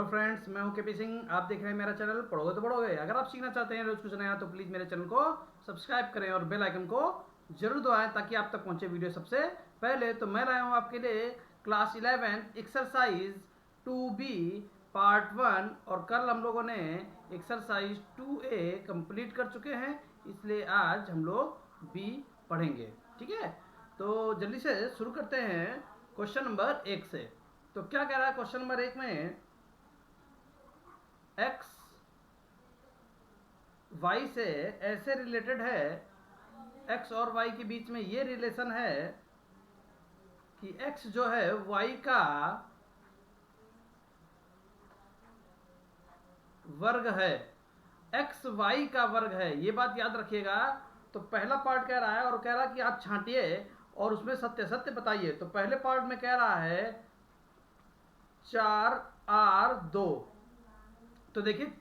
Friends, मैं हूं KP Singh. आप देख रहे हैं मेरा चैनल पढ़ोगे तो पढ़ोगे। अगर आप सीखना चाहते हैं रोज कुछ नया तो प्लीज मेरे चैनल को सब्सक्राइब करें और बेल आइकन को जरूर दबाएं ताकि आप तक पहुंचे वीडियो सबसे पहले। तो मैं लाया हूं आपके लिए क्लास 11 एक्सरसाइज 2B पार्ट 1 और कल हम लोगों ने एक्सरसाइज 2A कंप्लीट कर चुके हैं, इसलिए आज हम लोग B पढ़ेंगे। ठीक है, तो जल्दी से शुरू करते हैं क्वेश्चन नंबर 1 से। तो क्या कह रहा है क्वेश्चन नंबर 1 में, x y से ऐसे रिलेटेड है, x और y के बीच में ये रिलेशन है कि x जो है y का वर्ग है, x y का वर्ग है। ये बात याद रखिएगा। तो पहला पार्ट कह रहा है और कह रहा है कि आप छांटिए और उसमें सत्य सत्य बताइए। तो पहले पार्ट में कह रहा है 4r2। तो देखिए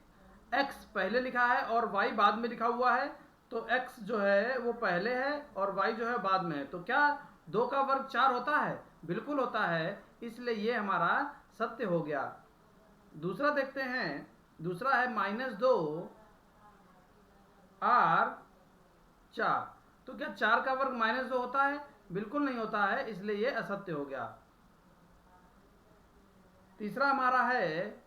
x पहले लिखा है और y बाद में लिखा हुआ है, तो x जो है वो पहले है और y जो है बाद में है। तो क्या 2 का वर्ग 4 होता है? बिल्कुल होता है, इसलिए ये हमारा सत्य हो गया। दूसरा देखते हैं, दूसरा है -2 r4। तो क्या 4 का वर्ग -2 होता है? बिल्कुल नहीं होता है, इसलिए ये असत्य हो गया। तीसरा हमारा है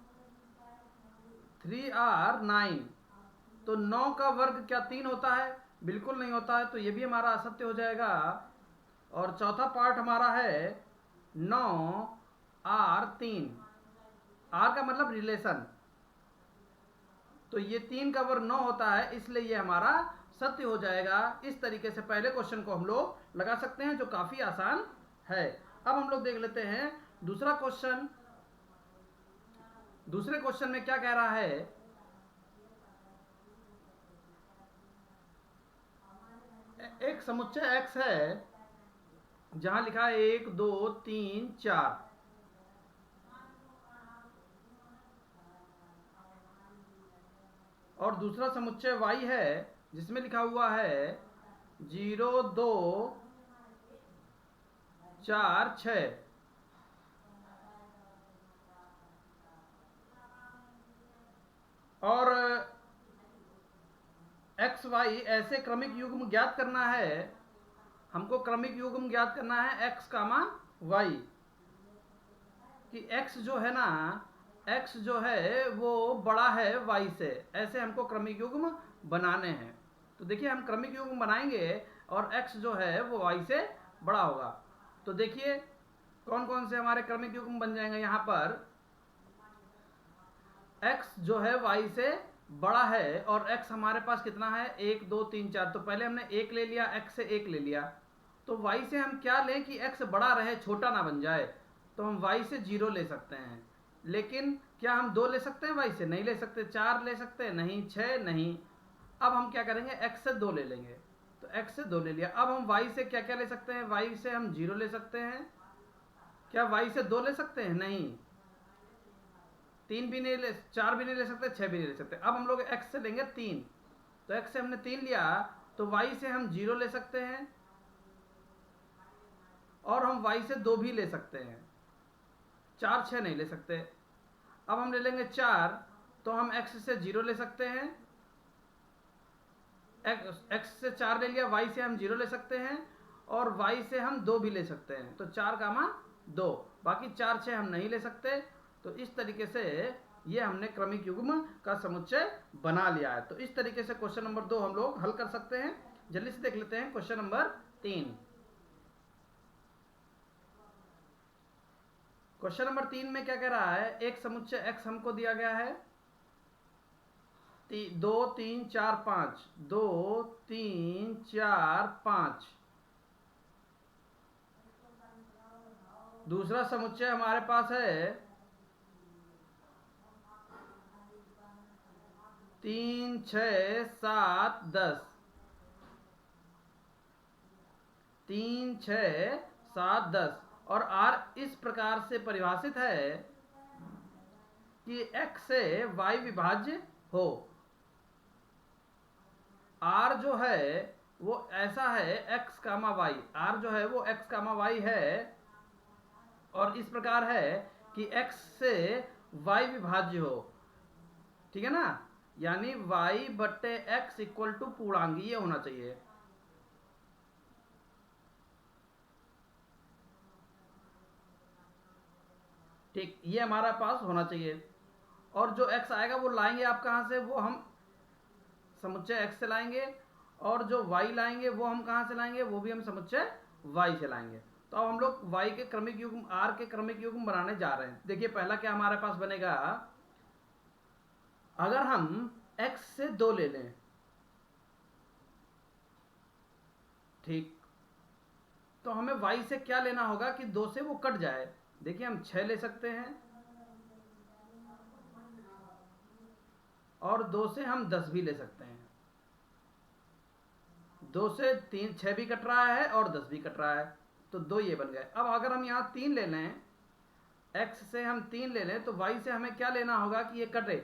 3r9। तो 9 का वर्ग क्या 3 होता है? बिल्कुल नहीं होता है, तो ये भी हमारा असत्य हो जाएगा। और चौथा पार्ट हमारा है 9r3। r का मतलब रिलेशन, तो ये 3 का वर्ग 9 होता है, इसलिए ये हमारा सत्य हो जाएगा। इस तरीके से पहले क्वेश्चन को हम लोग लगा सकते हैं, जो काफी आसान है। अब हम लोग देख लेते हैं दूसरा क्वेश्चन। दूसरे क्वेश्चन में क्या कह रहा है, एक समुच्चय x है जहां लिखा है 1 2 3 4, और दूसरा समुच्चय y है जिसमें लिखा हुआ है 0 2 4 6। और एक्स वाई ऐसे क्रमिक युग्म ज्ञात करना है। हमको क्रमिक युग्म ज्ञात करना है एक्स कामा वाई, कि एक्स जो है ना, एक्स जो है वो बड़ा है वाई से। ऐसे हमको क्रमिक युग्म बनाने हैं। तो देखिए हम क्रमिक युग्म बनाएंगे और एक्स जो है वो वाई से बड़ा होगा। तो देखिए कौन कौन से हमारे क्रमिक युग्म बन जाएंगे। यहाँ पर x जो है y से बड़ा है और x हमारे पास कितना है 1 2 3 4। तो पहले हमने 1 ले लिया, x से 1 ले लिया। तो y से हम क्या लें कि x बड़ा रहे, छोटा ना बन जाए। तो हम y से 0 ले सकते हैं, लेकिन क्या हम 2 ले सकते हैं y से? नहीं ले सकते। 4 ले सकते हैं? नहीं। 6 नहीं। अब हम क्या करेंगे, x से 2 ले लेंगे। तो x से 2 ले लिया। अब हम y से क्या क्या ले सकते हैं? y से हम 0 ले सकते हैं। क्या y से 2 ले सकते हैं? नहीं। 3 भी नहीं ले, 4 भी नहीं ले सकते, 6 भी नहीं ले सकते। अब हम लोग x से लेंगे 3। तो x से हमने 3 लिया, तो y से हम 0 ले सकते हैं और हम y से 2 भी ले सकते हैं। 4 6 नहीं ले सकते। अब हम ले लेंगे 4, तो हम x से 0 ले सकते हैं। x से 4 ले लिया, y से हम 0 ले सकते हैं और y से हम 2 भी ले सकते हैं। तो 4 कामा 2, बाकी 4 6 हम नहीं ले सकते। तो इस तरीके से ये हमने क्रमिक युग्म का समुच्चय बना लिया है। तो इस तरीके से क्वेश्चन नंबर 2 हम लोग हल कर सकते हैं। जल्दी से देख लेते हैं क्वेश्चन नंबर 3। क्वेश्चन नंबर 3 में क्या कह रहा है, एक समुच्चय x हमको दिया गया है 2 3 4 5, 2 3 4 5। दूसरा समुच्चय हमारे पास है 3 6 7 10, 3 6 7 10। और r इस प्रकार से परिभाषित है कि x से y विभाज्य हो। r जो है वो ऐसा है x कामा y, r जो है वो x कामा y है और इस प्रकार है कि x से y विभाज्य हो, ठीक है ना, यानी y बट्टे x इक्वल टू पूर्णांक, ये होना चाहिए। ठीक, ये हमारा पास होना चाहिए। और जो x आएगा वो लाएंगे आप कहाँ से, वो हम समुच्चय x से लाएंगे, और जो y लाएंगे वो हम कहाँ से लाएंगे, वो भी हम समुच्चय y से लाएंगे। तो अब हम लोग y के क्रमिक युग्म, r के क्रमिक युग्म बनाने जा रहे हैं। देखिए पहला क्या हमारे पास बनेगा, अगर हम x से 2 ले लें, ठीक, तो हमें y से क्या लेना होगा कि 2 से वो कट जाए। देखिए हम 6 ले सकते हैं, और 2 से हम 10 भी ले सकते हैं। 2 से 3, 6 भी कट रहा है और 10 भी कट रहा है, तो 2 ये बन गए। अब अगर हम यहाँ 3 ले लें, x से हम 3 ले लें, तो y से हमें क्या लेना होगा कि ये कटे,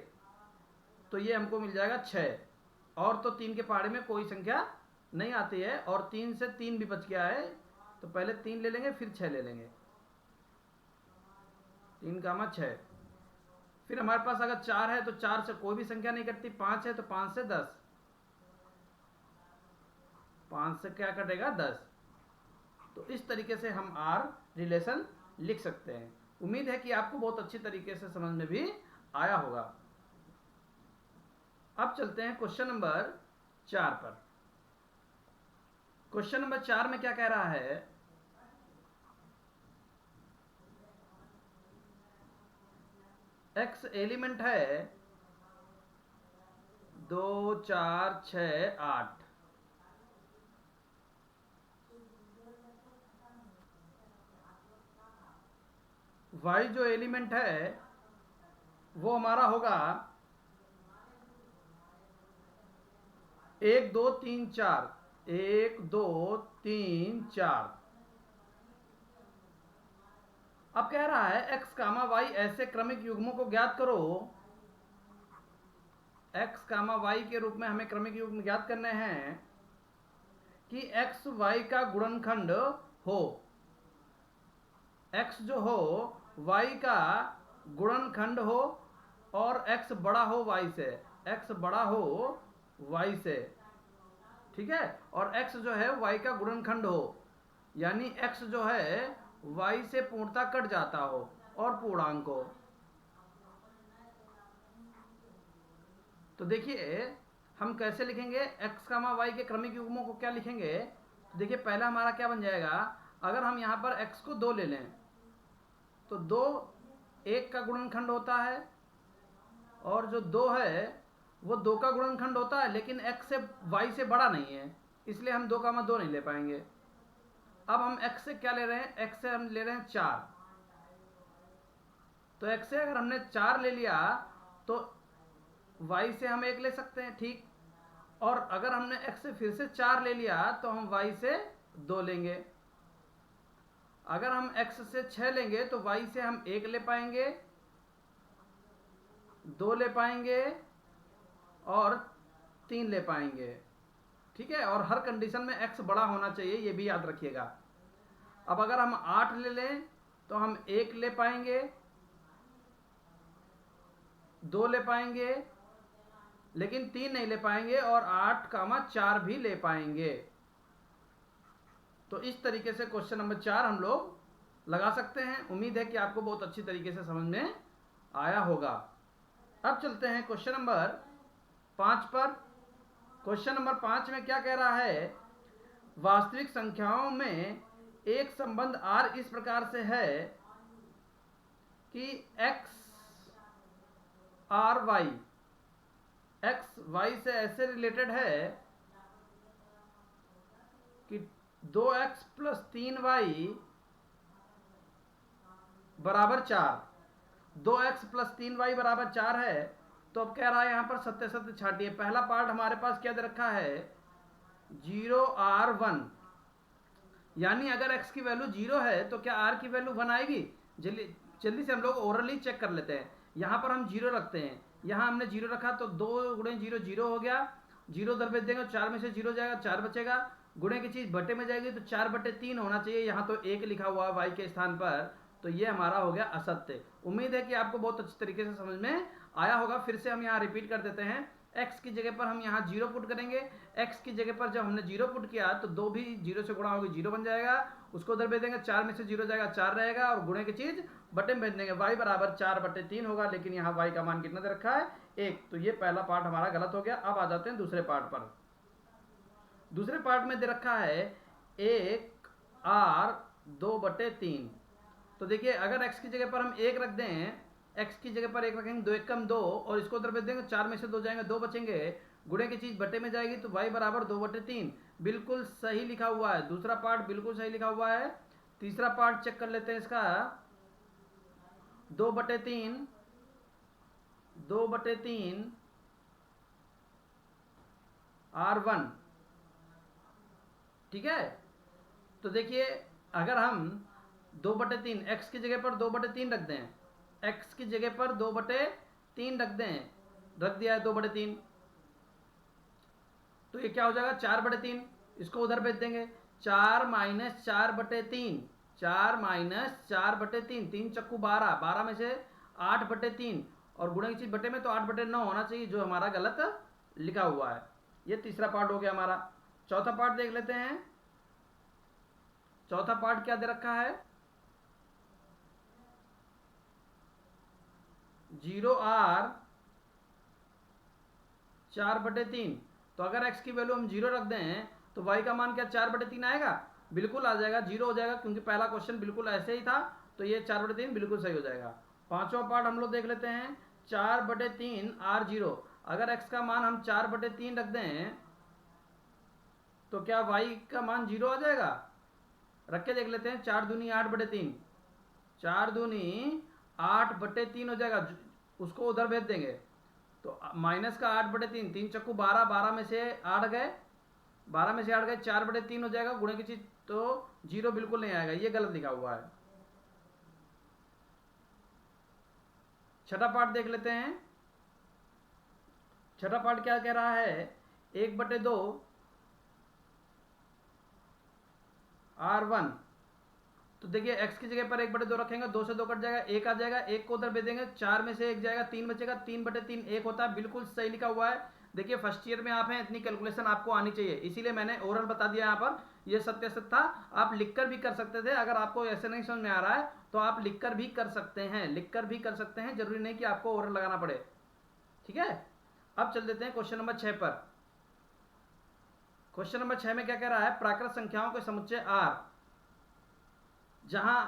तो ये हमको मिल जाएगा 6। और तो 3 के पहाड़े में कोई संख्या नहीं आती है, और 3 से 3 भी बच गया है, तो पहले 3 ले लेंगे फिर 6 ले लेंगे। 3 का 6, फिर हमारे पास अगर 4 है तो 4 से कोई भी संख्या नहीं कटती, 5 है तो 5 से 10, 5 से क्या कटेगा 10। तो इस तरीके से हम आर रिलेशन लिख सकते हैं। उम्मीद है कि आपको बहुत अच्छी तरीके से समझ में भी आया होगा। अब चलते हैं क्वेश्चन नंबर 4 पर। क्वेश्चन नंबर 4 में क्या कह रहा है, x एलिमेंट है 2, 4, 6, 8। y जो एलिमेंट है वो हमारा होगा 1, 2, 3, 4, 1, 2, 3, 4। अब कह रहा है x कामा वाई ऐसे क्रमिक युग्मों को ज्ञात करो। x कामा वाई के रूप में हमें क्रमिक युग्म ज्ञात करने हैं कि x y का गुणनखंड हो। x जो हो y का गुणनखंड हो, और x बड़ा हो y से, x बड़ा हो y से, ठीक है। और x जो है y का गुणनखंड हो, यानी x जो है y से पूर्णता कट जाता हो और पूर्णांक हो। तो देखिए हम कैसे लिखेंगे x कामा y के क्रमिक युग्मों को, क्या लिखेंगे। तो देखिए पहला हमारा क्या बन जाएगा, अगर हम यहाँ पर x को 2 ले लें, तो 2 1 का गुणनखंड होता है, और जो 2 है वो 2 का गुणनखंड होता है, लेकिन x से y से बड़ा नहीं है, इसलिए हम 2 कामा 2 नहीं ले पाएंगे। अब हम x से क्या ले रहे हैं, x से हम ले रहे हैं 4। तो x से अगर हमने 4 ले लिया तो y से हम 1 ले सकते हैं, ठीक। और अगर हमने x से फिर से 4 ले लिया तो हम y से 2 लेंगे। अगर हम x से 6 लेंगे तो y से हम 1 ले पाएंगे, 2 ले पाएंगे और 3 ले पाएंगे, ठीक है। और हर कंडीशन में x बड़ा होना चाहिए, ये भी याद रखिएगा। अब अगर हम 8 ले लें तो हम 1 ले पाएंगे, 2 ले पाएंगे, लेकिन 3 नहीं ले पाएंगे, और 8 कामा 4 भी ले पाएंगे। तो इस तरीके से क्वेश्चन नंबर 4 हम लोग लगा सकते हैं। उम्मीद है कि आपको बहुत अच्छी तरीके से समझ में आया होगा। अब चलते हैं क्वेश्चन नंबर 5 पर। क्वेश्चन नंबर 5 में क्या कह रहा है, वास्तविक संख्याओं में एक संबंध r इस प्रकार से है कि x r y, x y से ऐसे रिलेटेड है कि 2x प्लस 3y बराबर 4। 2x प्लस 3y बराबर 4 है। तो अब कह रहा है यहाँ पर सत्य सत्य छाटिए। पहला पार्ट हमारे पास क्या दे रखा है, 0r1, यानी अगर x की वैल्यू 0 है तो क्या r की वैल्यू 1 आएगी। जल्दी से हम लोग ओरली चेक कर लेते हैं। यहाँ पर हम 0 रखते हैं, यहाँ हमने 0 रखा तो 2 गुणे 0 0 हो गया, 0 दर भेज देंगे, 4 में से 0 जाएगा, 4 बचेगा। गुणे की चीज़ बटे में जाएगी तो 4/3 होना चाहिए, यहाँ तो 1 लिखा हुआ है y के स्थान पर, तो ये हमारा हो गया असत्य। उम्मीद है कि आपको बहुत अच्छी तरीके से समझ में आया होगा। फिर से हम यहाँ रिपीट कर देते हैं। x की जगह पर हम यहाँ 0 पुट करेंगे। x की जगह पर जब हमने 0 पुट किया तो 2 भी 0 से गुणा होगी 0 बन जाएगा, उसको उधर भेज देंगे, 4 में से 0 जाएगा 4 रहेगा, और गुणे की चीज बटे में भेज देंगे, y बराबर 4/3 होगा। लेकिन यहाँ y का मान कितना दे रखा है 1। तो ये पहला पार्ट हमारा गलत हो गया। अब आ जाते हैं दूसरे पार्ट पर। दूसरे पार्ट में दे रखा है 1r 2/3। तो देखिए अगर x की जगह पर हम 1 रख दें, x की जगह पर 1 रखेंगे, 2 1 कम 2, और इसको उधर भेज देंगे, 4 में से 2 जाएंगे 2 बचेंगे, गुणे की चीज बटे में जाएगी, तो y बराबर 2/3 बिल्कुल सही लिखा हुआ है। दूसरा पार्ट बिल्कुल सही लिखा हुआ है। तीसरा पार्ट चेक कर लेते हैं इसका। 2/3 r1, ठीक है। तो देखिए अगर हम 2/3 x की जगह पर 2/3 रख दें, x की जगह पर 2/3 रख दें, रख दिया है 2/3, तो ये क्या हो जाएगा 4/3। इसको उधर भेज देंगे, 4 - 4/3, 4 - 4/3, 3 चक्कू 12, 12 में से 8/3, और गुणे की चीज बटे में, तो 8/9 होना चाहिए, जो हमारा गलत लिखा हुआ है। ये तीसरा पार्ट हो गया हमारा। चौथा पार्ट देख लेते हैं। चौथा पार्ट क्या दे रखा है 0r 4/3। तो अगर x की वैल्यू हम 0 रख दें तो y का मान क्या 4/3 आएगा? बिल्कुल आ जाएगा, 0 हो जाएगा, क्योंकि पहला क्वेश्चन बिल्कुल ऐसे ही था। तो ये 4/3 बिल्कुल सही हो जाएगा। पांचवा पार्ट हम लोग देख लेते हैं। 4/3 r0। अगर x का मान हम 4/3 रख दें तो क्या y का मान 0 आ जाएगा? रख के देख लेते हैं। 4 दूनी 8/3, 4 दूनी 8/3 हो जाएगा, उसको उधर भेज देंगे, तो माइनस का 8/3, 3 चक्कू 12, 12 में से 8 गए, 12 में से 8 गए, 4/3 हो जाएगा, गुणे की चीज तो 0 बिल्कुल नहीं आएगा, ये गलत लिखा हुआ है। छठा पार्ट देख लेते हैं। छठा पार्ट क्या कह रहा है 1/2 r1। तो देखिए x की जगह पर 1/2 रखेंगे, 2 से 2 कट जाएगा, 1 आ जाएगा, 1 को उधर भेज देंगे, 4 में से 1 जाएगा, 3 बचेगा, 3/3 1 होता है, बिल्कुल सही लिखा हुआ है। देखिए फर्स्ट ईयर में आप हैं, इतनी कैलकुलेशन आपको आनी चाहिए, इसीलिए मैंने ओरल बता दिया यहाँ पर। ये सत्य सत्य था। आप लिखकर भी कर सकते थे, अगर आपको ऐसे नहीं समझ में आ रहा है तो आप लिखकर भी कर सकते हैं, लिखकर भी कर सकते हैं, जरूरी नहीं कि आपको ओरल लगाना पड़े, ठीक है। अब चल देते हैं क्वेश्चन नंबर 6 पर। क्वेश्चन नंबर 6 में क्या कह रहा है, प्राकृत संख्याओं के समुच्चय r, जहां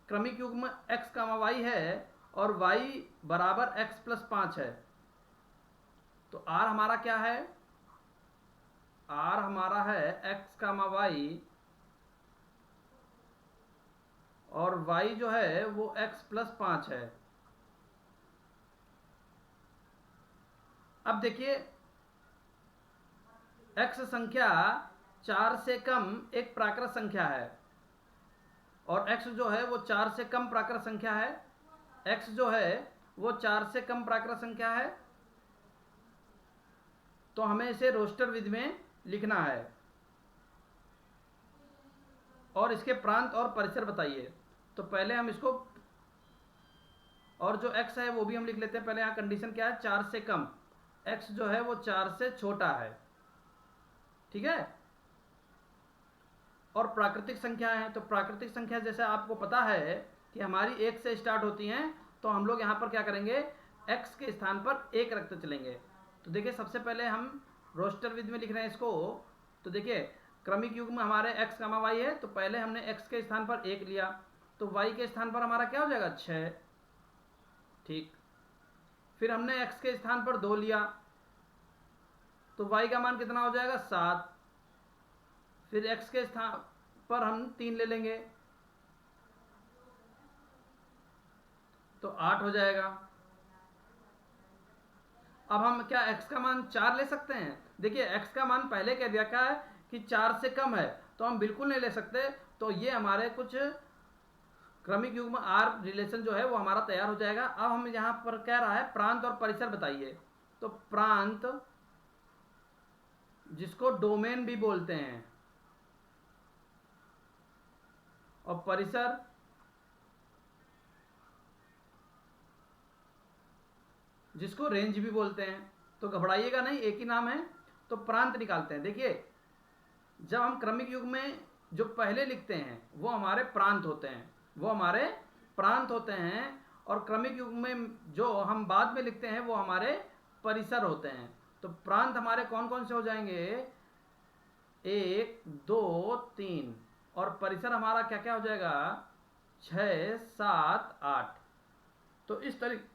क्रमिक युग्म x, y है और y बराबर x + 5 है। तो r हमारा क्या है, r हमारा है x, y, और y जो है वो x + 5 है। अब देखिए x संख्या 4 से कम एक प्राकृत संख्या है, और x जो है वो 4 से कम प्राकृत संख्या है। x जो है वो 4 से कम प्राकृत संख्या है, तो हमें इसे रोस्टर विधि में लिखना है, और इसके प्रांत और परिसर बताइए। तो पहले हम इसको, और जो x है वो भी हम लिख लेते हैं। पहले यहाँ कंडीशन क्या है, 4 से कम, x जो है वो 4 से छोटा है, ठीक है। और प्राकृतिक संख्या है, तो प्राकृतिक संख्या जैसे आपको पता है कि हमारी 1 से स्टार्ट होती हैं, तो हम लोग यहाँ पर क्या करेंगे, x के स्थान पर 1 रखते चलेंगे। तो देखिए सबसे पहले हम रोस्टर विधि में लिख रहे हैं इसको। तो देखिए क्रमिक युग्म हमारे x, y है, तो पहले हमने x के स्थान पर 1 लिया, तो y के स्थान पर हमारा क्या हो जाएगा 6, ठीक। फिर हमने x के स्थान पर 2 लिया, तो y का मान कितना हो जाएगा 7। फिर x के स्थान पर हम 3 ले लेंगे, तो 8 हो जाएगा। अब हम क्या x का मान 4 ले सकते हैं? देखिए x का मान पहले कह दिया क्या है कि 4 से कम है, तो हम बिल्कुल नहीं ले सकते। तो ये हमारे कुछ क्रमिक युग्म r रिलेशन जो है वो हमारा तैयार हो जाएगा। अब हम यहाँ पर कह रहा है प्रांत और परिसर बताइए। तो प्रांत, जिसको डोमेन भी बोलते हैं, और परिसर जिसको रेंज भी बोलते हैं। तो घबराइएगा नहीं, एक ही नाम है। तो प्रांत निकालते हैं। देखिए, जब हम क्रमिक युग में जो पहले लिखते हैं वो हमारे प्रांत होते हैं, वो हमारे प्रांत होते हैं। और क्रमिक युग में जो हम बाद में लिखते हैं वो हमारे परिसर होते हैं। तो प्रांत हमारे कौन कौन से हो जाएंगे? 1 2 3। और परिसर हमारा क्या क्या हो जाएगा? 6 7 8। तो इस तरीके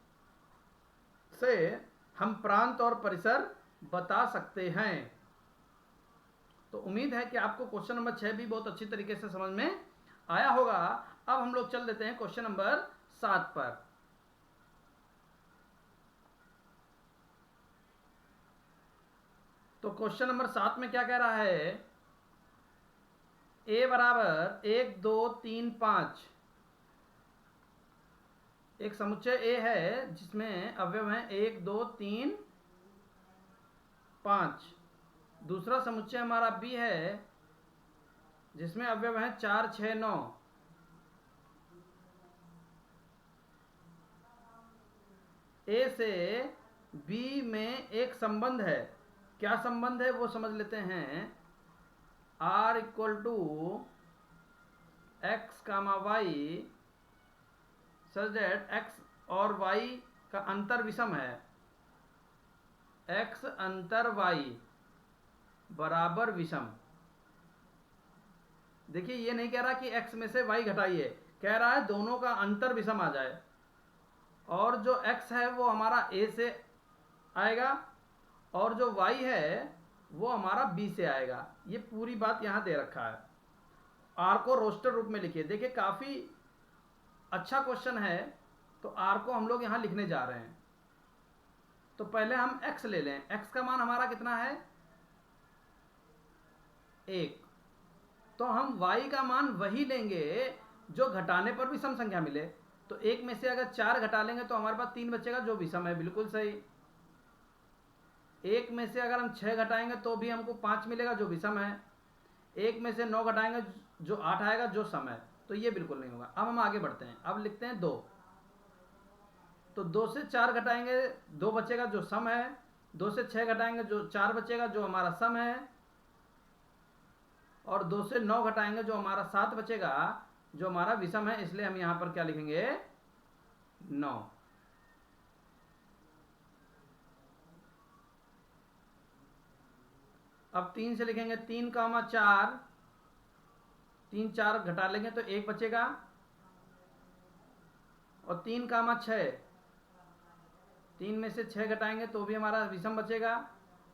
से हम प्रांत और परिसर बता सकते हैं। तो उम्मीद है कि आपको क्वेश्चन नंबर 6 भी बहुत अच्छी तरीके से समझ में आया होगा। अब हम लोग चल देते हैं क्वेश्चन नंबर 7 पर। तो क्वेश्चन नंबर 7 में क्या कह रहा है? a बराबर 1 2 3 5। एक समुच्चय A है जिसमें अवयव हैं 1 2 3 5। दूसरा समुच्चय हमारा B है जिसमें अवयव हैं 4 6 9। A से B में एक संबंध है। क्या संबंध है वो समझ लेते हैं। R equal to x comma y such that x और वाई का अंतर विषम है। एक्स अंतर वाई बराबर विषम। देखिए, ये नहीं कह रहा कि x में से y घटाइए, कह रहा है दोनों का अंतर विषम आ जाए। और जो x है वो हमारा a से आएगा और जो y है वो हमारा b से आएगा। ये पूरी बात यहाँ दे रखा है। r को रोस्टर रूप में लिखिए। देखिए, काफ़ी अच्छा क्वेश्चन है। तो r को हम लोग यहाँ लिखने जा रहे हैं। तो पहले हम x ले लें। x का मान हमारा कितना है? 1। तो हम y का मान वही लेंगे जो घटाने पर विषम संख्या मिले। तो 1 में से अगर 4 घटा लेंगे तो हमारे पास 3 बचेगा जो विषम है। बिल्कुल सही। 1 में से अगर हम 6 घटाएंगे तो भी हमको 5 मिलेगा जो विषम है। 1 में से 9 घटाएंगे जो 8 आएगा जो सम है। तो ये बिल्कुल नहीं होगा। अब हम आगे बढ़ते हैं। अब लिखते हैं 2। तो 2 से 4 घटाएंगे 2 बचेगा जो सम है। 2 से 6 घटाएंगे जो 4 बचेगा जो हमारा सम है। और 2 से 9 घटाएंगे जो हमारा 7 बचेगा जो हमारा विषम है। इसलिए हम यहां पर क्या लिखेंगे? 9। अब 3 से लिखेंगे 3 कामा 4। 3 4 घटा लेंगे तो 1 बचेगा। और 3 कामा 6। 3 में से 6 घटाएंगे तो भी हमारा विषम बचेगा।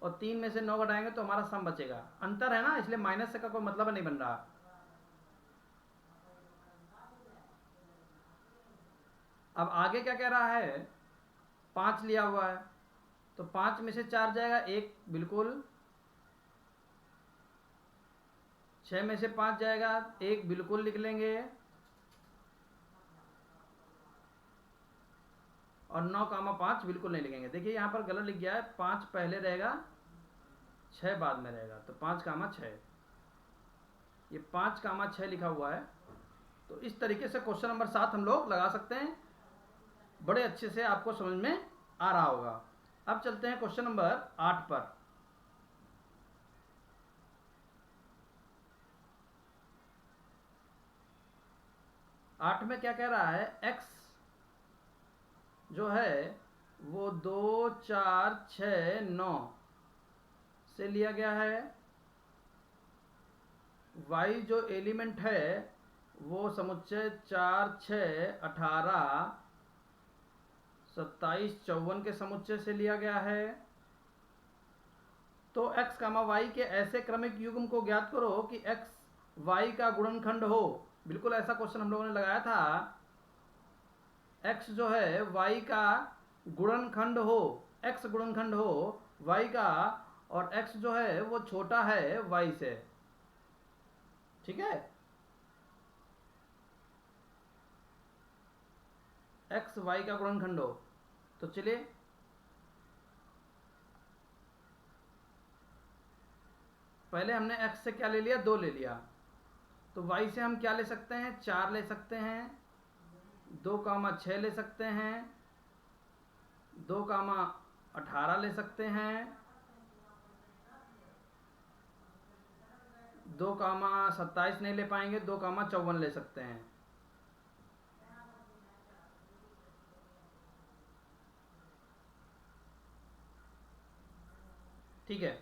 और 3 में से 9 घटाएंगे तो हमारा सम बचेगा। अंतर है ना, इसलिए माइनस का कोई मतलब नहीं बन रहा। अब आगे क्या कह रहा है? 5 लिया हुआ है। तो 5 में से 4 जाएगा 1 बिल्कुल। 6 में से 5 जाएगा 1 बिल्कुल लिख लेंगे। और 9 कामा 5 बिल्कुल नहीं लिखेंगे। देखिए, यहाँ पर गलत लिख गया है। 5 पहले रहेगा 6 बाद में रहेगा। तो 5 कामा 6, ये 5 कामा 6 लिखा हुआ है। तो इस तरीके से क्वेश्चन नंबर 7 हम लोग लगा सकते हैं। बड़े अच्छे से आपको समझ में आ रहा होगा। अब चलते हैं क्वेश्चन नंबर 8 पर। आठ में क्या कह रहा है? x जो है वो 2 4 6 9 से लिया गया है। y जो एलिमेंट है वो समुच्चय 4 6 18 27 54 के समुच्चय से लिया गया है। तो x कामा y के ऐसे क्रमिक युग्म को ज्ञात करो कि x y का गुणनखंड हो। बिल्कुल ऐसा क्वेश्चन हम लोगों ने लगाया था। x जो है y का गुणनखंड हो, x गुणनखंड हो y का, और x जो है वो छोटा है y से। ठीक है, x y का गुणनखंड हो। तो चलिए, पहले हमने x से क्या ले लिया? 2 ले लिया। तो y से हम क्या ले सकते हैं? 4 ले सकते हैं। 2 कामा 6 ले सकते हैं। 2,18 ले सकते हैं, 2,27 नहीं ले पाएंगे, 2,54 ले सकते हैं। ठीक है,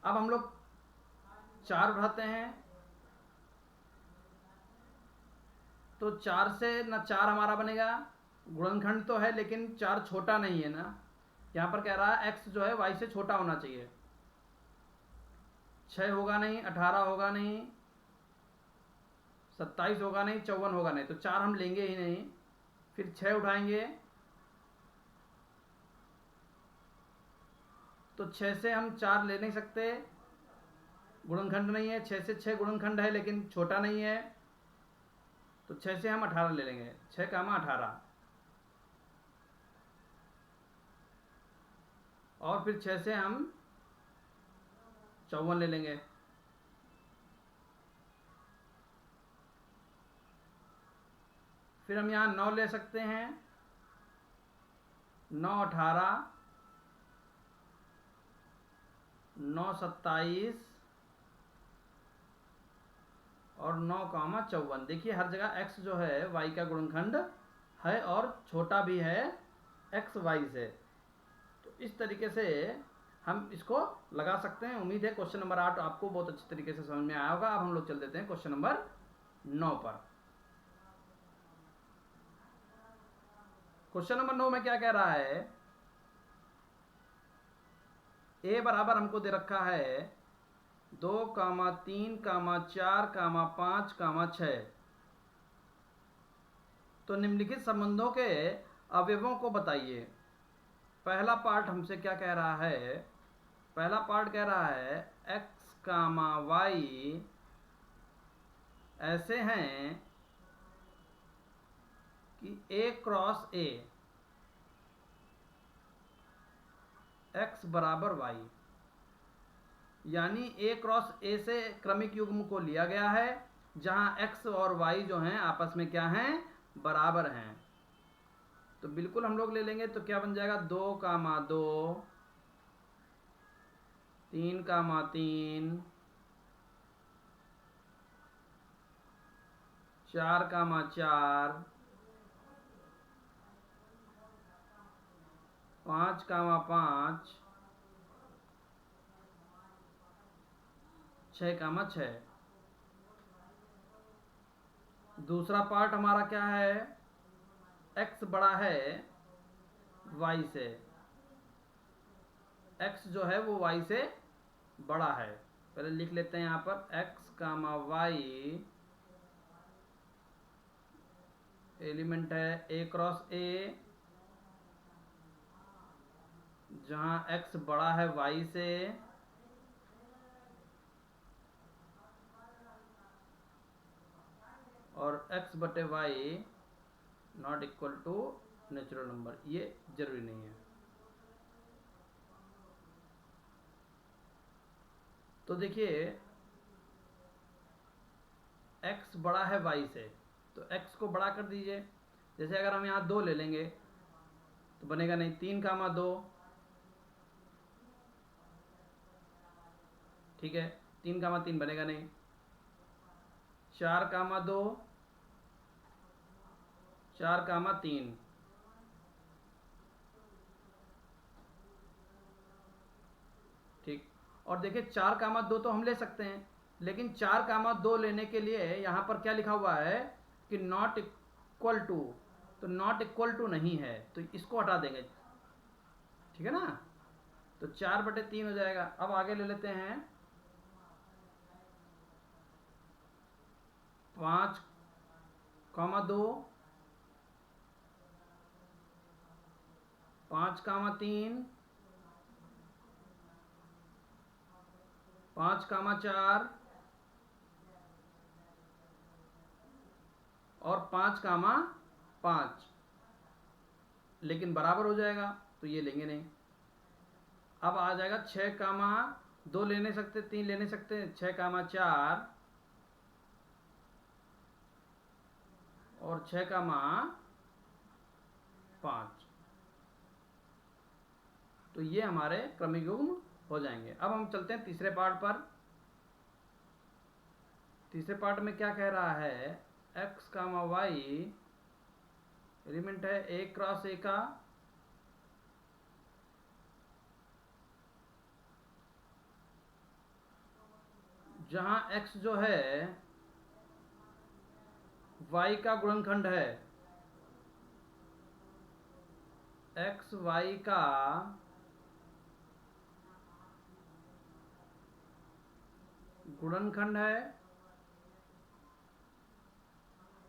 अब हम लोग 4 उठाते हैं, तो 4 से ना 4 हमारा बनेगा, गुणनखंड तो है लेकिन 4 छोटा नहीं है ना, यहाँ पर कह रहा है x जो है y से छोटा होना चाहिए। 6 होगा नहीं, 18 होगा नहीं, 27 होगा नहीं, 54 होगा नहीं, तो 4 हम लेंगे ही नहीं। फिर 6 उठाएंगे, तो 6 से हम 4 ले नहीं सकते, गुणनखंड नहीं है। 6 से 6 गुणनखंड है लेकिन छोटा नहीं है, तो 6 से हम 18 ले लेंगे, 6,18। और फिर 6 से हम 54 ले लेंगे। फिर हम यहाँ 9 ले सकते हैं, 9 18, 9 27 और 9,54। देखिए हर जगह x जो है y का गुणनखंड है और छोटा भी है x y से। तो इस तरीके से हम इसको लगा सकते हैं। उम्मीद है क्वेश्चन नंबर 8 आपको बहुत अच्छी तरीके से समझ में आया होगा। अब हम लोग चल देते हैं क्वेश्चन नंबर 9 पर। क्वेश्चन नंबर 9 में क्या कह रहा है, a बराबर हमको दे रखा है 2, 3, 4, 5, 6। तो निम्नलिखित संबंधों के अवयवों को बताइए। पहला पार्ट हमसे क्या कह रहा है, पहला पार्ट कह रहा है x, y ऐसे हैं कि a क्रॉस a x बराबर y, यानी a क्रॉस a से क्रमिक युग्म को लिया गया है जहां x और y जो हैं आपस में क्या हैं, बराबर हैं। तो बिल्कुल हम लोग ले लेंगे, तो क्या बन जाएगा 2, 2, 3, 3, 4, 4, 5, 5, 6, 6। दूसरा पार्ट हमारा क्या है, x बड़ा है y से, x जो है वो y से बड़ा है। पहले लिख लेते हैं यहाँ पर x, y एलिमेंट है a क्रॉस a, जहाँ x बड़ा है y से और x बटे y not equal to natural number, ये जरूरी नहीं है। तो देखिए x बड़ा है y से, तो x को बड़ा कर दीजिए। जैसे अगर हम यहाँ 2 ले लेंगे तो बनेगा नहीं, 3, 2, ठीक है, 3, 3 बनेगा नहीं, 4, 2, 4, 3, ठीक। और देखिए 4, 2 तो हम ले सकते हैं, लेकिन 4, 2 लेने के लिए यहाँ पर क्या लिखा हुआ है कि नॉट इक्वल टू, तो नॉट इक्वल टू नहीं है, तो इसको हटा देंगे, ठीक है ना। तो 4/3 हो जाएगा। अब आगे ले लेते हैं 5, 2, 5, 3, 5, 4 और 5, 5, लेकिन बराबर हो जाएगा तो ये लेंगे नहीं। अब आ जाएगा 6, 2 ले नहीं सकते, 3 ले नहीं सकते, 6, 4 और 6, 5। तो ये हमारे क्रमिक युग्म हो जाएंगे। अब हम चलते हैं तीसरे पार्ट पर। तीसरे पार्ट में क्या कह रहा है, x कामा वाई एलिमेंट है a क्रॉस a का, जहां x जो है y का गुणनखंड है, x y का गुणनखंड है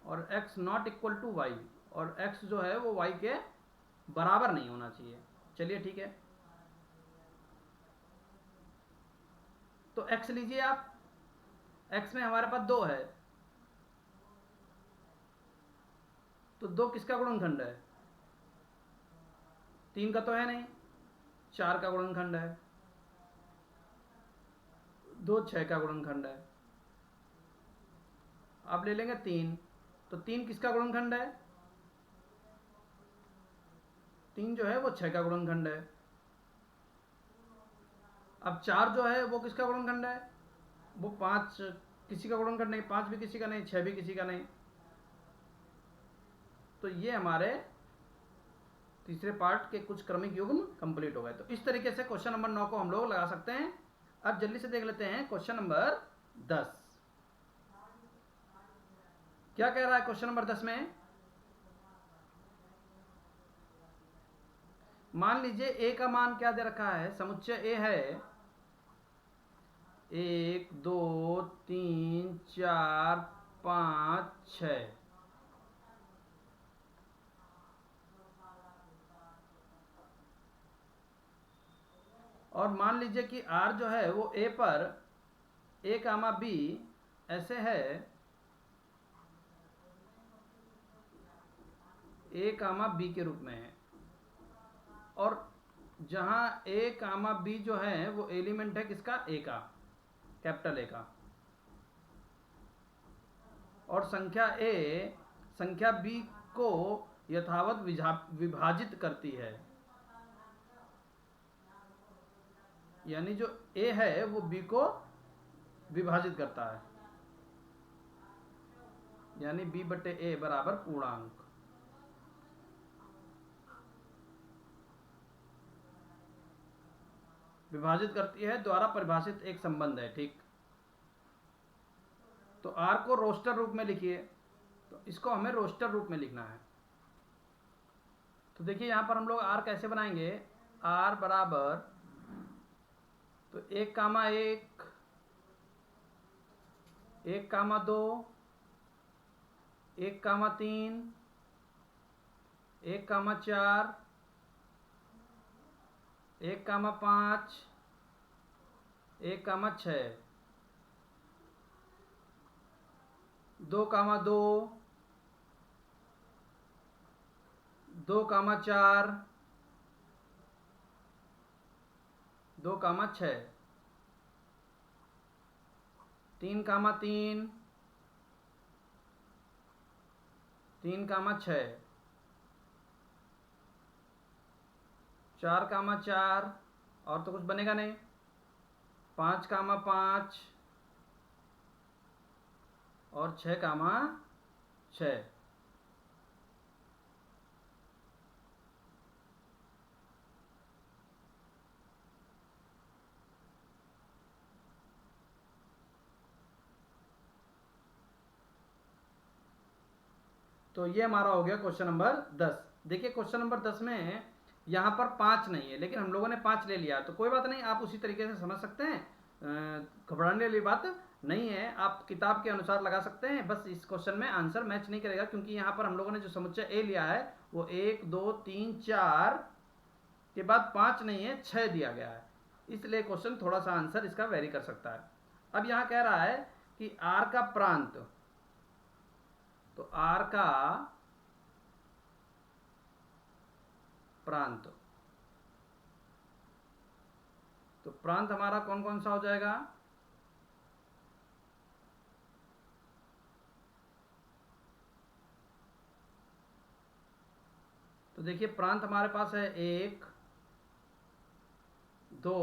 और x not equal to y, और x जो है वो y के बराबर नहीं होना चाहिए। चलिए ठीक है, तो x लीजिए आप, x में हमारे पास 2 है, तो 2 किसका गुणनखंड है, 3 का तो है नहीं, 4 का गुणनखंड है, 2 6 का गुणनखंड है। अब ले लेंगे 3, तो 3 किसका गुणनखंड है, 3 जो है वो 6 का गुणनखंड है। अब 4 जो है वो किसका गुणनखंड है, वो 5 किसी का गुणनखंड नहीं, 5 भी किसी का नहीं, 6 भी किसी का नहीं। तो ये हमारे तीसरे पार्ट के कुछ क्रमिक युग्म कंप्लीट हो गए। तो इस तरीके से क्वेश्चन नंबर 9 को हम लोग लगा सकते हैं। अब जल्दी से देख लेते हैं क्वेश्चन नंबर 10 क्या कह रहा है। क्वेश्चन नंबर 10 में मान लीजिए a का मान क्या दे रखा है, समुच्चय a है 1 2 3 4 5 6, और मान लीजिए कि r जो है वो a पर a कामा b ऐसे है, a कामा b के रूप में है, और जहां a कामा b जो है वो एलिमेंट है किसका, a का, कैपिटल A का, और संख्या a संख्या b को यथावत विभाजित करती है, यानी जो a है वो b को विभाजित करता है, यानी b बटे a बराबर पूर्णांक। विभाजित करती है द्वारा परिभाषित एक संबंध है, ठीक। तो r को रोस्टर रूप में लिखिए, तो इसको हमें रोस्टर रूप में लिखना है। तो देखिए यहां पर हम लोग r कैसे बनाएंगे, r बराबर, तो 1 कामा 1 1 कामा 2 1 कामा 3 1 कामा 4 1 कामा 5 1 कामा 6 2 कामा 2 2 कामा 4 2 कामा 6 3 कामा 3 3 कामा 6 4 कामा 4, और तो कुछ बनेगा नहीं, 5 कामा 5 और 6 कामा 6। तो ये हमारा हो गया क्वेश्चन नंबर 10। देखिए क्वेश्चन नंबर 10 में यहाँ पर 5 नहीं है, लेकिन हम लोगों ने 5 ले लिया, तो कोई बात नहीं, आप उसी तरीके से समझ सकते हैं, घबराने वाली बात नहीं है, आप किताब के अनुसार लगा सकते हैं। बस इस क्वेश्चन में आंसर मैच नहीं करेगा, क्योंकि यहाँ पर हम लोगों ने जो समुच्चय ए लिया है वो 1 2 3 4 के बाद 5 नहीं है, 6 दिया गया है, इसलिए क्वेश्चन थोड़ा सा आंसर इसका वेरी कर सकता है। अब यहाँ कह रहा है कि आर का प्रांत, तो आर का प्रांत, तो प्रांत हमारा कौन कौन सा हो जाएगा, तो देखिए प्रांत हमारे पास है 1 2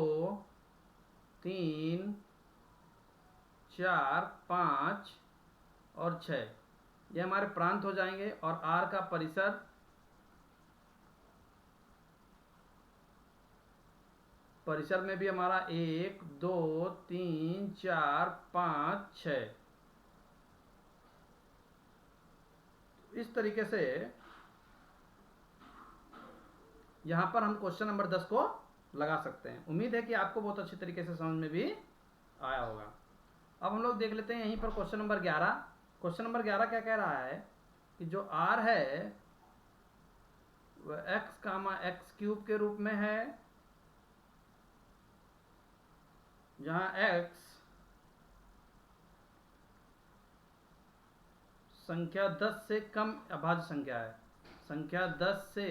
3 4 5 और 6, ये हमारे प्रांत हो जाएंगे। और R का परिसर में भी हमारा 1 2 3 4 5 6। इस तरीके से यहाँ पर हम क्वेश्चन नंबर 10 को लगा सकते हैं। उम्मीद है कि आपको बहुत अच्छी तरीके से समझ में भी आया होगा। अब हम लोग देख लेते हैं यहीं पर क्वेश्चन नंबर 11। क्वेश्चन नंबर 11 क्या कह रहा है कि जो R है वह x, x³ के रूप में है, जहाँ x संख्या 10 से कम अभाज्य संख्या है। संख्या 10 से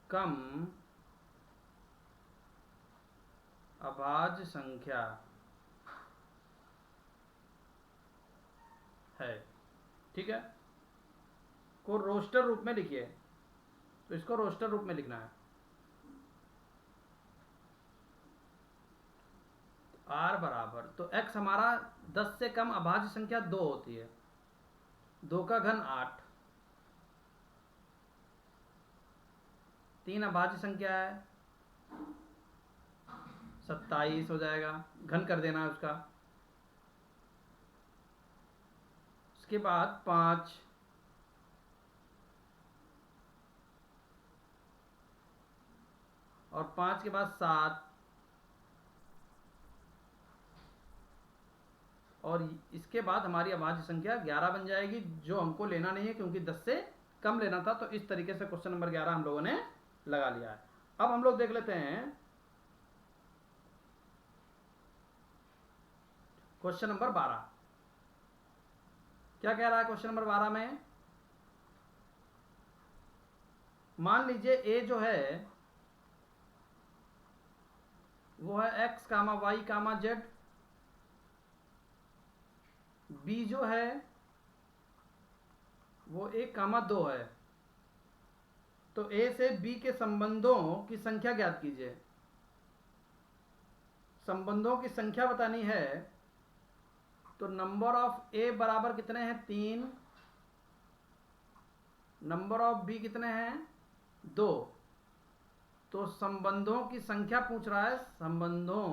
कम अभाज्य संख्या है, ठीक है। को रोस्टर रूप में लिखिए, तो इसको रोस्टर रूप में लिखना है। R बराबर, तो x हमारा 10 से कम अभाज्य संख्या 2 होती है। 2 का घन 8, 3 अभाज्य संख्या है 27 हो जाएगा, घन कर देना है उसका। उसके बाद 5, और 5 के बाद 7, और इसके बाद हमारी अभाज्य संख्या 11 बन जाएगी, जो हमको लेना नहीं है क्योंकि 10 से कम लेना था। तो इस तरीके से क्वेश्चन नंबर 11 हम लोगों ने लगा लिया है। अब हम लोग देख लेते हैं क्वेश्चन नंबर 12 क्या कह रहा है। क्वेश्चन नंबर 12 में मान लीजिए a जो है वो है x, y, z। b जो है वो 1, 2 है। तो a से b के संबंधों की संख्या ज्ञात कीजिए। संबंधों की संख्या बतानी है, तो नंबर ऑफ a बराबर कितने हैं 3, नंबर ऑफ b कितने हैं 2। तो संबंधों की संख्या पूछ रहा है, संबंधों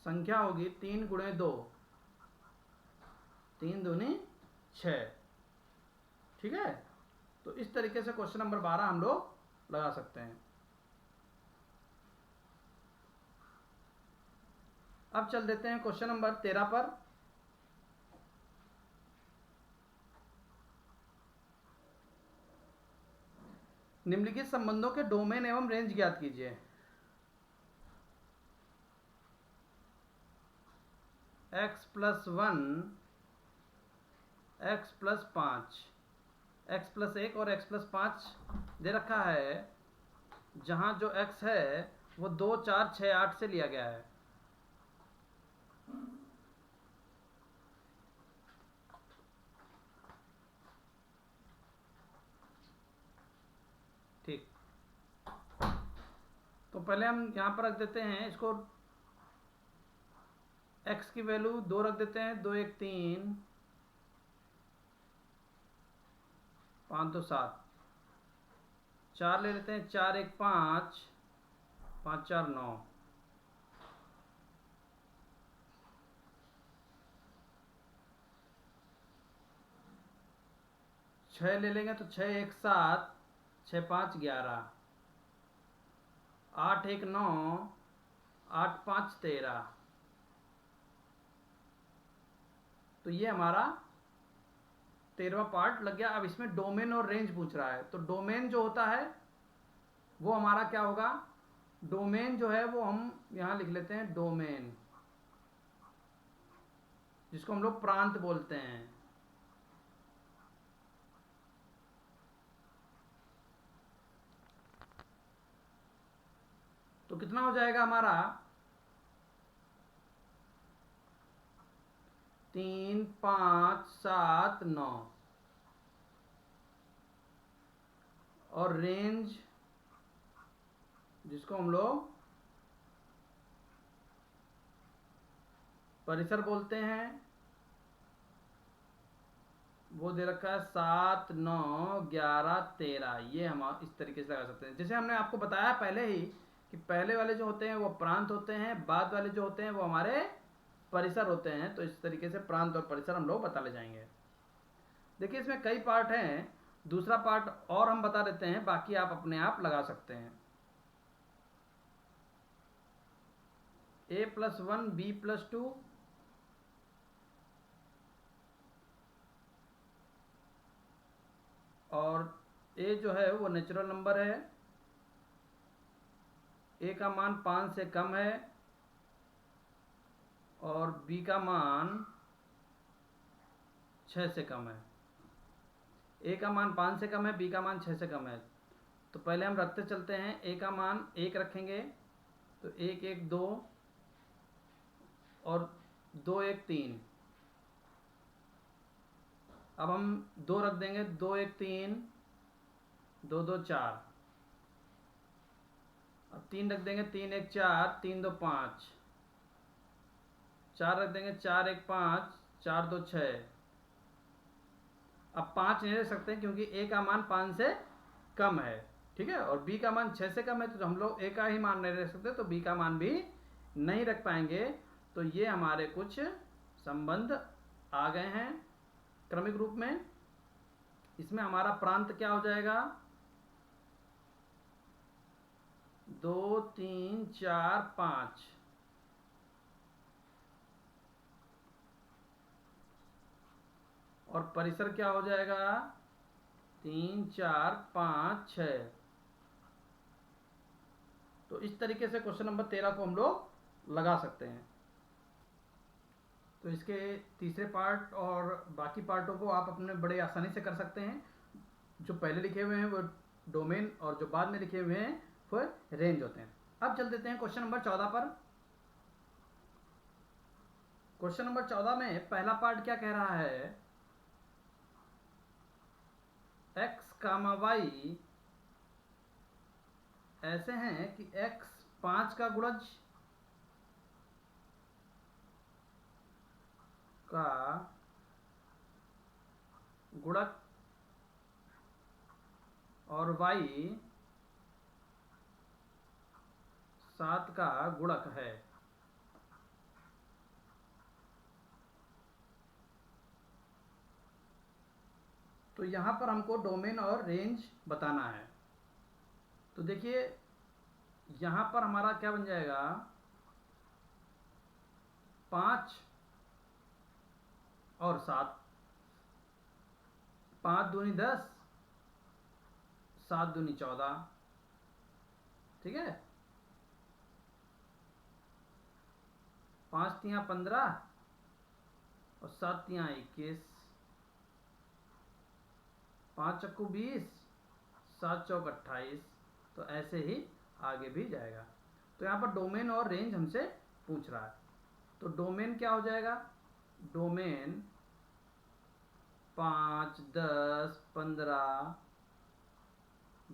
संख्या होगी 3 × 2, 3 दूनी 6, ठीक है। तो इस तरीके से क्वेश्चन नंबर 12 हम लोग लगा सकते हैं। अब चल देते हैं क्वेश्चन नंबर 13 पर। निम्नलिखित संबंधों के डोमेन एवं रेंज ज्ञात कीजिए। x+1, x+5, x+1 और x+5 दे रखा है, जहां जो x है वो 2, 4, 6, 8 से लिया गया है। ठीक, तो पहले हम यहां पर रख देते हैं इसको, x की वैल्यू 2 रख देते हैं, 2 1 3, 5 2 7, 4 ले लेते हैं, 4 1 5, 5 4 9, 6 ले लेंगे तो 6 1 7, 6 5 11, 8 1 9, 8 5 13। तो ये हमारा 13वां पार्ट लग गया। अब इसमें डोमेन और रेंज पूछ रहा है, तो डोमेन जो होता है वो हमारा क्या होगा, डोमेन जो है वो हम यहां लिख लेते हैं डोमेन, जिसको हम लोग प्रांत बोलते हैं। तो कितना हो जाएगा हमारा 3 5 7 9, और रेंज जिसको हम लोग परिसर बोलते हैं, वो दे रखा है 7, 9, 11, 13। ये हम इस तरीके से लगा सकते हैं। जैसे हमने आपको बताया पहले ही कि पहले वाले जो होते हैं वो प्रांत होते हैं, बाद वाले जो होते हैं वो हमारे परिसर होते हैं। तो इस तरीके से प्रांत और परिसर हम लोग बता ले जाएंगे। देखिए इसमें कई पार्ट हैं, दूसरा पार्ट और हम बता देते हैं, बाकी आप अपने आप लगा सकते हैं। a+1 b+2 और a जो है वो नेचुरल नंबर है, a का मान 5 से कम है और b का मान 6 से कम है। a का मान 5 से कम है, b का मान 6 से कम है। तो पहले हम रखते चलते हैं। a का मान 1 रखेंगे तो 1, 1, 2 और 2, 1, 3। अब हम 2 रख देंगे, 2, 1, 3, 2, 2, 4। अब 3 रख देंगे, 3, 1, 4, 3, 2, 5। 4 रख देंगे, 4, 1, 5, 4, 2, 6। अब 5 नहीं रख सकते क्योंकि a का मान 5 से कम है, ठीक है, और b का मान 6 से कम है। तो हम लोग a का ही मान नहीं रख सकते, तो b का मान भी नहीं रख पाएंगे। तो ये हमारे कुछ संबंध आ गए हैं क्रमिक रूप में। इसमें हमारा प्रांत क्या हो जाएगा, 2, 3, 4, 5। और परिसर क्या हो जाएगा, 3, 4, 5, 6। तो इस तरीके से क्वेश्चन नंबर 13 को हम लोग लगा सकते हैं। तो इसके तीसरे पार्ट और बाकी पार्टों को आप अपने बड़े आसानी से कर सकते हैं। जो पहले लिखे हुए हैं वो डोमेन और जो बाद में लिखे हुए हैं वो रेंज होते हैं। अब चल देते हैं क्वेश्चन नंबर 14 पर। क्वेश्चन नंबर 14 में पहला पार्ट क्या कह रहा है, x, y ऐसे हैं कि x 5 का गुणज का गुणक और y 7 का गुणक है। तो यहां पर हमको डोमेन और रेंज बताना है। तो देखिए यहां पर हमारा क्या बन जाएगा, 5 और 7, 5 दूनी 10, 7 दूनी 14, ठीक है। 5 तियां 15 और 7 तियां 21, 5 चक्कू 20, 7 चौक 28। तो ऐसे ही आगे भी जाएगा। तो यहाँ पर डोमेन और रेंज हमसे पूछ रहा है। तो डोमेन क्या हो जाएगा, डोमेन 5, 10, 15,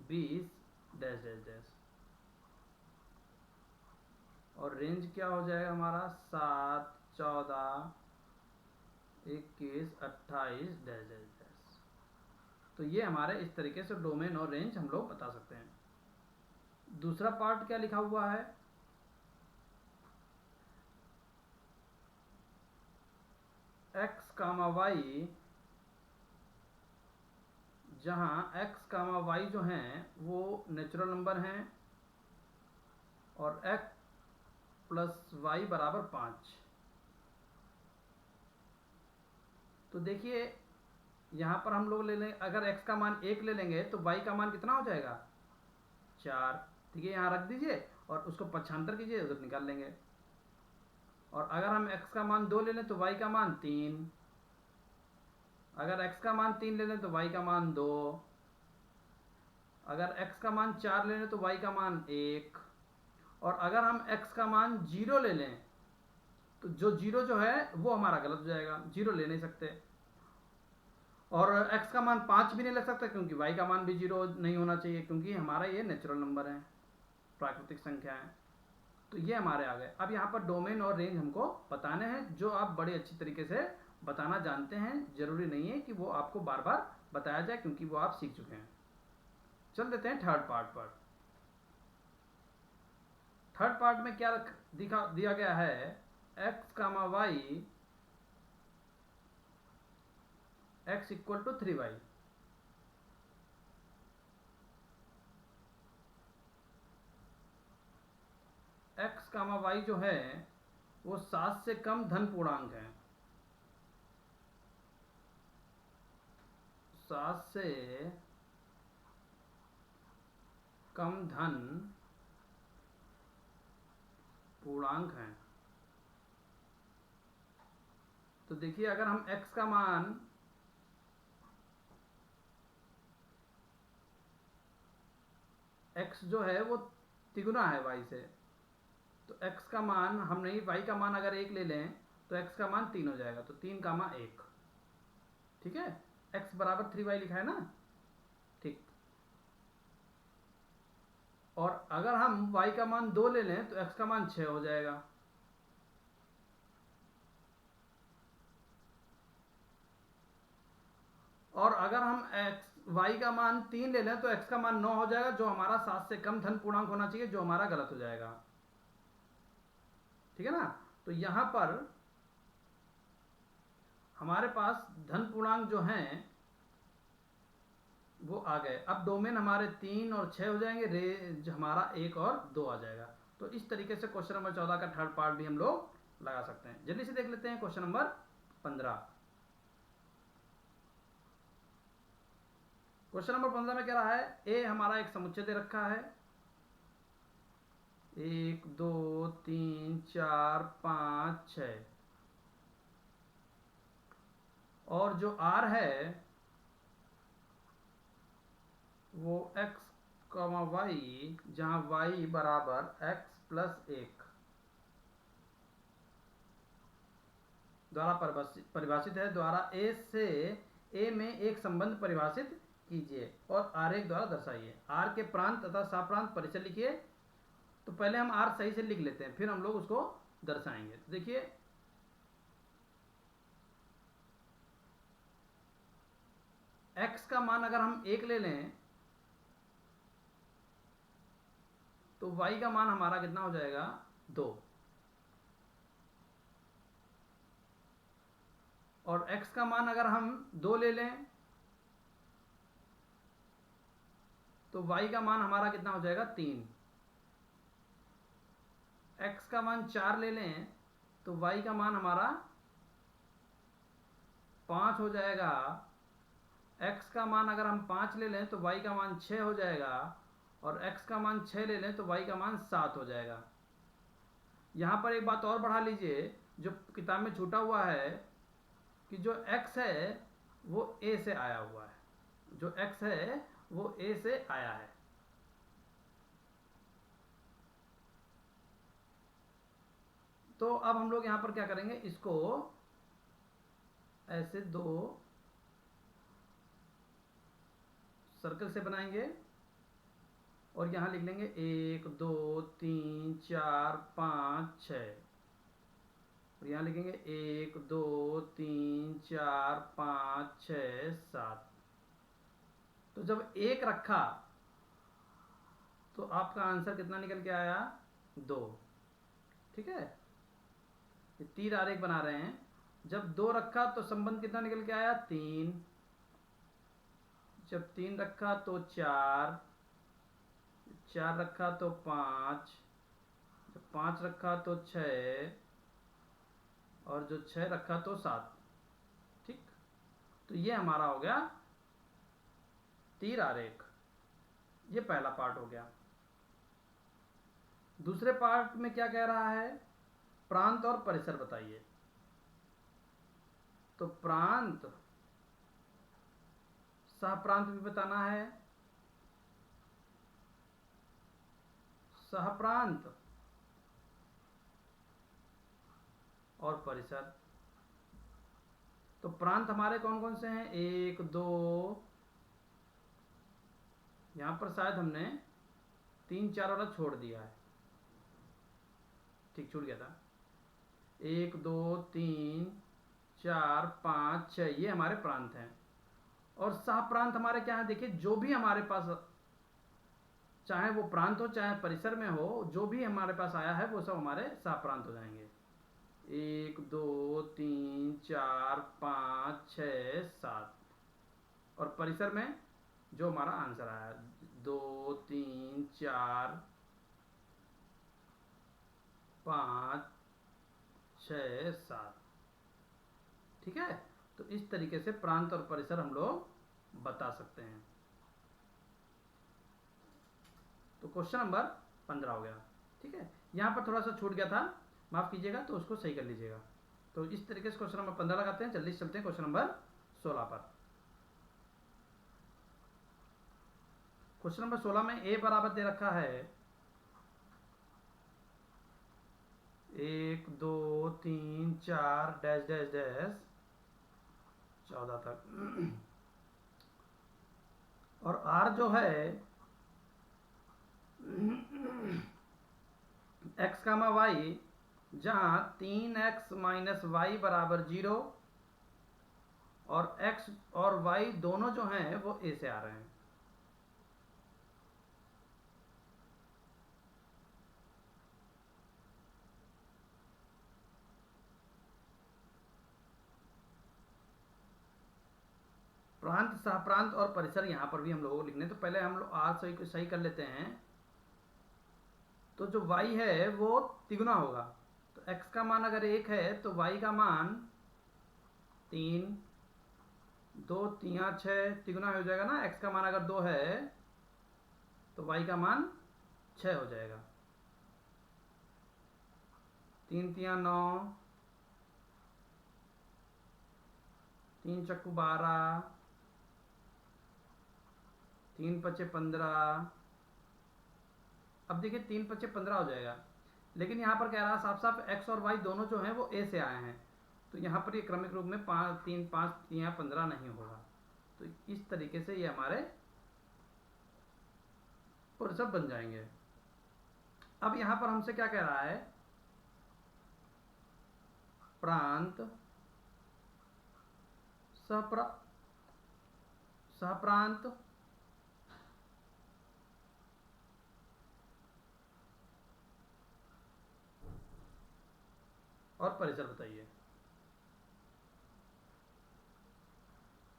20 डैश डैश डैश। और रेंज क्या हो जाएगा हमारा, 7, 14, 21, 28 डैश डैश डैश। तो ये हमारे इस तरीके से डोमेन और रेंज हम लोग बता सकते हैं। दूसरा पार्ट क्या लिखा हुआ है, x, y, जहां x, y जो हैं वो नेचुरल नंबर हैं और x + y = 5। तो देखिए यहाँ पर हम लोग ले लें, अगर x का मान 1 ले लेंगे तो y का मान कितना हो जाएगा, 4, ठीक है। यहाँ रख दीजिए और उसको पक्षांतर कीजिए, उधर निकाल लेंगे। और अगर हम x का मान 2 ले लें तो y का मान 3, अगर x का मान 3 ले लें तो y का मान 2, अगर x का मान 4 ले लें तो y का मान 1, और अगर हम x का मान 0 ले लें तो जो 0 जो है वो हमारा गलत हो जाएगा, 0 ले नहीं सकते। और x का मान 5 भी नहीं लग सकता क्योंकि y का मान भी 0 नहीं होना चाहिए, क्योंकि हमारा ये नेचुरल नंबर है, प्राकृतिक संख्या है। तो ये हमारे आ गए। अब यहाँ पर डोमेन और रेंज हमको बताने हैं, जो आप बड़े अच्छी तरीके से बताना जानते हैं। जरूरी नहीं है कि वो आपको बार बार बताया जाए, क्योंकि वो आप सीख चुके हैं। चल देते हैं थर्ड पार्ट पर। थर्ड पार्ट में क्या दिया गया है, x comma y x equal to 3y। x comma y जो है वो 7 से कम धन पूर्णांक है। 7 से कम धन पूर्णांक है। तो देखिए, अगर हम x का मान x जो है वो तिगुना है y से, तो x का मान हम नहीं, y का मान अगर 1 ले लें तो x का मान 3 हो जाएगा। तो 3 कामा 1, ठीक है। x बराबर 3y लिखा है ना, ठीक। और अगर हम y का मान 2 ले लें तो x का मान 6 हो जाएगा। और अगर हम y का मान 3 ले लें तो x का मान 9 हो जाएगा, जो हमारा 7 से कम धन पूर्णांक होना चाहिए, जो हमारा गलत हो जाएगा, ठीक है ना। तो यहां पर हमारे पास धन पूर्णांक जो हैं वो आ गए। अब डोमेन हमारे 3 और 6 हो जाएंगे, रेंज हमारा 1 और 2 आ जाएगा। तो इस तरीके से क्वेश्चन नंबर 14 का थर्ड पार्ट भी हम लोग लगा सकते हैं। जल्दी से देख लेते हैं क्वेश्चन नंबर 15। क्वेश्चन नंबर 15 में क्या रहा है, ए हमारा एक समुच्चय दे रखा है, 1 2 3 4 5 6, और जो आर है वो x कॉमा वाई, जहां y बराबर x प्लस 1 द्वारा परिभाषित है। द्वारा a से a में एक संबंध परिभाषित कीजिए और आरेख द्वारा दर्शाइए। r के प्रांत तथा साप्रांत परिचय लिखिए। तो पहले हम r सही से लिख लेते हैं, फिर हम लोग उसको दर्शाएंगे। तो देखिए, x का मान अगर हम 1 ले लें तो y का मान हमारा कितना हो जाएगा, 2। और x का मान अगर हम 2 ले लें तो y का मान हमारा कितना हो जाएगा, 3। x का मान 4 ले लें तो y का मान हमारा 5 हो जाएगा। x का मान अगर हम 5 ले लें तो y का मान 6 हो जाएगा। और x का मान 6 ले लें तो y का मान 7 हो जाएगा। यहाँ पर एक बात और बढ़ा लीजिए, जो किताब में छूटा हुआ है, कि जो x है वो a से आया हुआ है। जो x है वो a से आया है। तो अब हम लोग यहाँ पर क्या करेंगे, इसको ऐसे 2 सर्कल से बनाएंगे और यहाँ लिख लेंगे 1 2 3 4 5 6, और यहाँ लिखेंगे 1 2 3 4 5 6 7। तो जब 1 रखा तो आपका आंसर कितना निकल के आया, 2, ठीक है। ये तीर आरेख बना रहे हैं। जब 2 रखा तो संबंध कितना निकल के आया, 3। जब 3 रखा तो 4, 4 रखा तो 5, जब 5 रखा तो 6, और जो 6 रखा तो 7, ठीक। तो ये हमारा हो गया तीर आरेख। ये पहला पार्ट हो गया। दूसरे पार्ट में क्या कह रहा है, प्रांत और परिसर बताइए। तो प्रांत, सहप्रांत भी बताना है, सहप्रांत और परिसर। तो प्रांत हमारे कौन कौन से हैं, 1 2, यहाँ पर शायद हमने 3 4 वाला छोड़ दिया है, ठीक छूट गया था। 1 2 3 4 5 6 ये हमारे प्रांत हैं। और सह प्रांत हमारे क्या है, देखिए जो भी हमारे पास, चाहे वो प्रांत हो चाहे परिसर में हो, जो भी हमारे पास आया है वो सब हमारे सह प्रांत हो जाएंगे। 1 2 3 4 5 6 7, और परिसर में जो हमारा आंसर आया 2 3 4 5 6 7, ठीक है। तो इस तरीके से प्रांत और परिसर हम लोग बता सकते हैं। तो क्वेश्चन नंबर 15 हो गया, ठीक है। यहाँ पर थोड़ा सा छूट गया था, माफ कीजिएगा, तो उसको सही कर लीजिएगा। तो इस तरीके से क्वेश्चन नंबर 15 लगाते हैं। जल्दी से चलते हैं क्वेश्चन नंबर 16 पर। क्वेश्चन नंबर 16 में ए बराबर दे रखा है 1 2 3 4 डैश डैश डैश 14 तक, और आर जो है एक्स कामा वाई, जहां 3x माइनस वाई बराबर 0 और x और y दोनों जो हैं वो ए से आ रहे हैं। प्रांत, सहप्रांत और परिसर यहां पर भी हम लोगों को लिखने, तो पहले हम लोग आर सही कर लेते हैं। तो जो y है वो तिगुना होगा, तो x का मान अगर 1 है तो y का मान 3, 2 3 6 तिगुना हो जाएगा ना। x का मान अगर 2 है तो y का मान 6 हो जाएगा। 3 3 9, 3 चक्कू 12, 3 5 15। अब देखिए 3 5 15 हो जाएगा, लेकिन यहाँ पर कह रहा है साफ साफ x और y दोनों जो हैं वो a से आए हैं, तो यहाँ पर ये क्रमिक रूप में 5 3 5 3 15 नहीं होगा। तो इस तरीके से ये हमारे परिसर बन जाएंगे। अब यहाँ पर हमसे क्या कह रहा है, प्रांत, सहप्रांत और परिसर बताइए।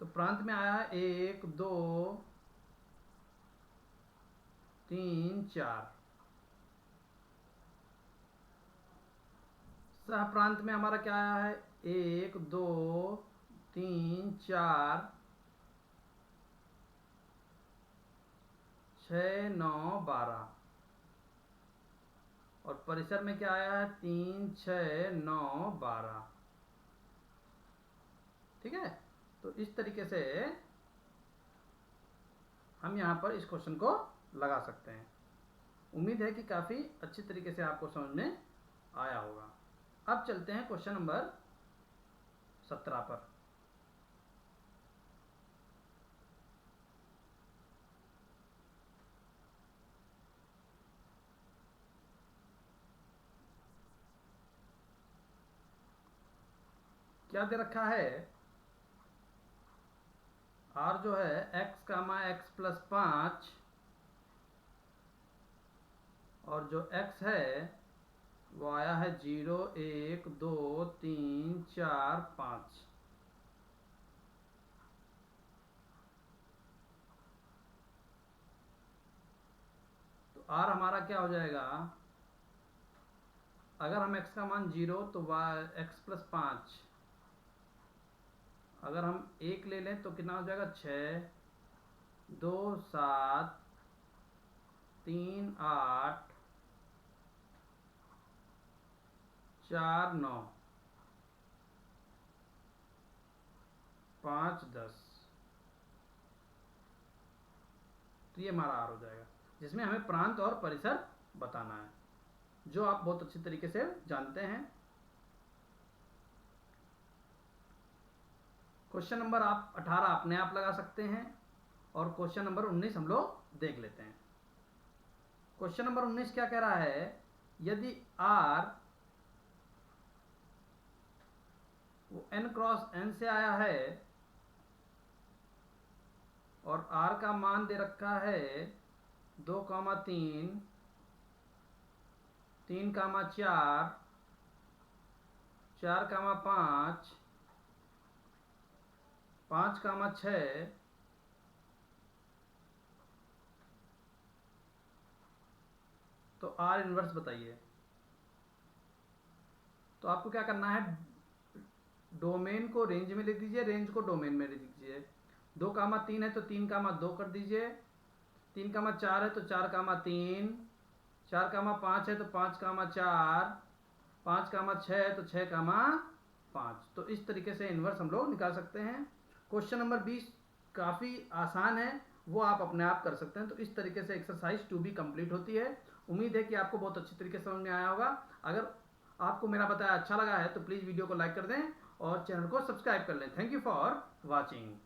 तो प्रांत में आया है 1 2 3 4। सह प्रांत में हमारा क्या आया है 1 2 3 4 6 9 12, और परिसर में क्या आया है 3 6 9 12, ठीक है। तो इस तरीके से हम यहाँ पर इस क्वेश्चन को लगा सकते हैं। उम्मीद है कि काफ़ी अच्छी तरीके से आपको समझ में आया होगा। अब चलते हैं क्वेश्चन नंबर 17 पर। क्या दे रखा है, आर जो है x कामा x प्लस 5, और जो x है वो आया है 0 1 2 3 4 5। तो r हमारा क्या हो जाएगा, अगर हम x का मान 0 तो x प्लस 5, अगर हम 1 ले लें तो कितना हो जाएगा 6 2 7 3 8 4 9 5 10। तो ये हमारा आर हो जाएगा, जिसमें हमें प्रांत और परिसर बताना है, जो आप बहुत अच्छी तरीके से जानते हैं। क्वेश्चन नंबर 18 अपने आप लगा सकते हैं और क्वेश्चन नंबर 19 हम लोग देख लेते हैं। क्वेश्चन नंबर 19 क्या कह रहा है, यदि R वो n क्रॉस n से आया है और R का मान दे रखा है 2,3, 3,4, 4,5, 5,6, तो R इनवर्स बताइए। तो आपको क्या करना है, डोमेन को रेंज में ले दीजिए, रेंज को डोमेन में ले दीजिए। 2,3 है तो 3,2 कर दीजिए, 3,4 है तो 4,3, 4,5 है तो 5,4, 5,6 है तो 6,5। तो इस तरीके से इन्वर्स हम लोग निकाल सकते हैं। क्वेश्चन नंबर 20 काफ़ी आसान है, वो आप अपने आप कर सकते हैं। तो इस तरीके से एक्सरसाइज 2B कंप्लीट होती है। उम्मीद है कि आपको बहुत अच्छी तरीके से समझ में आया होगा। अगर आपको मेरा बताया अच्छा लगा है तो प्लीज़ वीडियो को लाइक कर दें और चैनल को सब्सक्राइब कर लें। Thank you for watching.